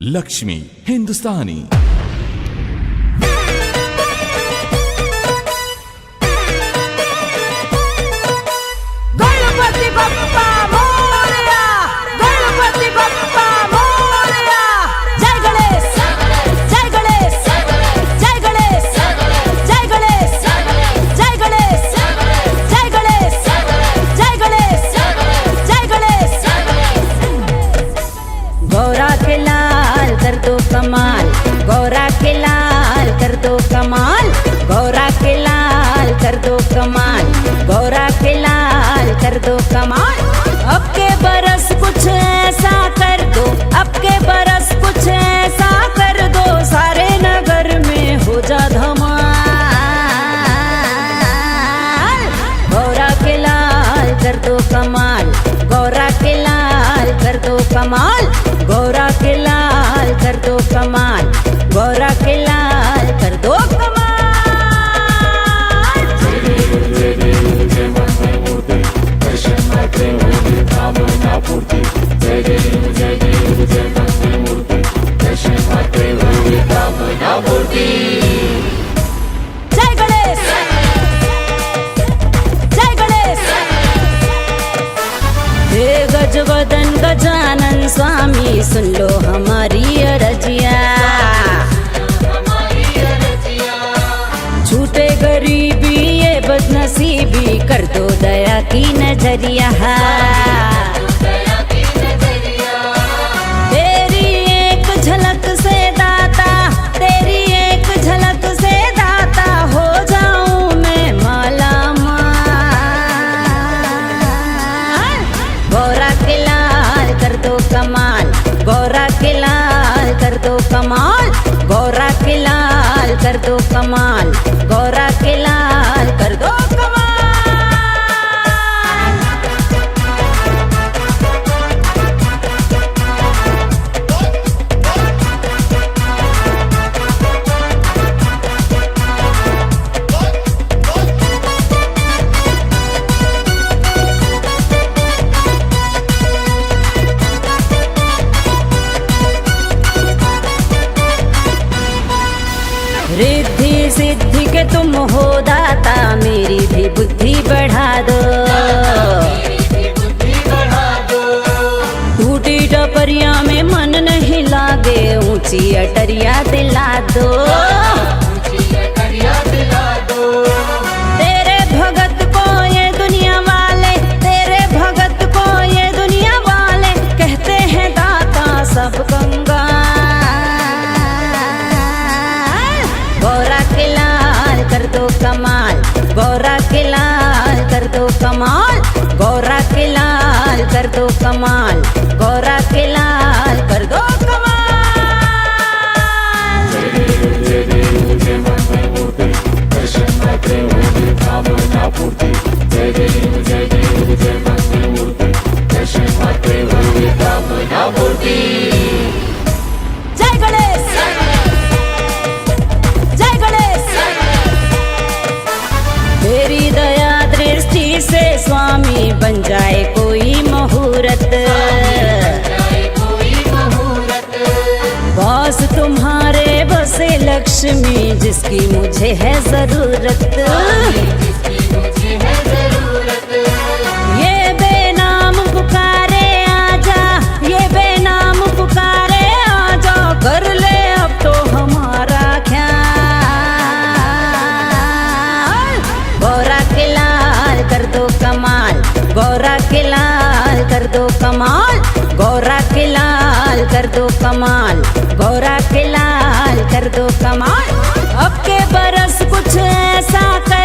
लक्ष्मी हिंदुस्तानी। गणपति बप्पा मोरया, गणपति बप्पा मोरया। जय गणेश, जय गणेश, जय गणेश, जय गणेश, जय गणेश, जय गणेश, जय गणेश, जय गणेश। गौरा के लाल कर दो कमाल, गौरा के लाल कर दो कमाल, गौरा के लाल कर दो कमाल, गौरा के लाल कर दो कमाल। अब के बरस कुछ ऐसा कर दो, अब के बरस कुछ ऐसा कर दो, सारे नगर में हो जा धमाल। गौरा के लाल कर दो कमाल, गौरा के लाल कर दो कमाल, गौरा के लाल कर दो कमाल, गौरा के लाल कर दो कमाल। जय गणेश, जय गणेश। हे गजवदन गजानन स्वामी सुन लो हमारी अरजिया, छूटे गरीबी ये बदनसीबी कर दो दया की नजरिया। तेरी एक झलक से दाता, तेरी एक झलक से दाता हो जाऊं मैं माला माल। गौरा के लाल कर दो कमाल, गौरा के लाल कर दो कमाल, गौरा के लाल कर दो कमाल, गौरा के लाल कर दो कमाल। रिद्धि सिद्धि के तुम हो दाता, मेरी भी बुद्धि बढ़ा दो। टूटी टपरिया में मन नहीं लागे, ऊंची अटरिया दिला दो। तेरे भगत को ये दुनिया वाले, तेरे भगत को ये दुनिया वाले कहते हैं दाता सब कंगाल। गौरा के लाल कर दो कमाल, गौरा के लाल कर दो कमाल, गौरा के लाल कर दो कमाल, गौरा के लाल कर दो कमाल। जय गणेश, जय गणेश। तेरी दया दृष्टि से स्वामी बन जाए कोई मुहूर्त, बॉस तुम्हारे बसे लक्ष्मी जिसकी मुझे है जरूरत। ये बेनाम पुकारे आजा, ये बेनाम पुकारे आजा, कर ले अब तो हमारा ख्याल। गौरा के लाल कर दो कमाल, गौरा के लाल कर दो कमाल, गौरा के लाल कर दो कमाल, गौरा के लाल कर दो कमाल। अब के बरस कुछ ऐसा कर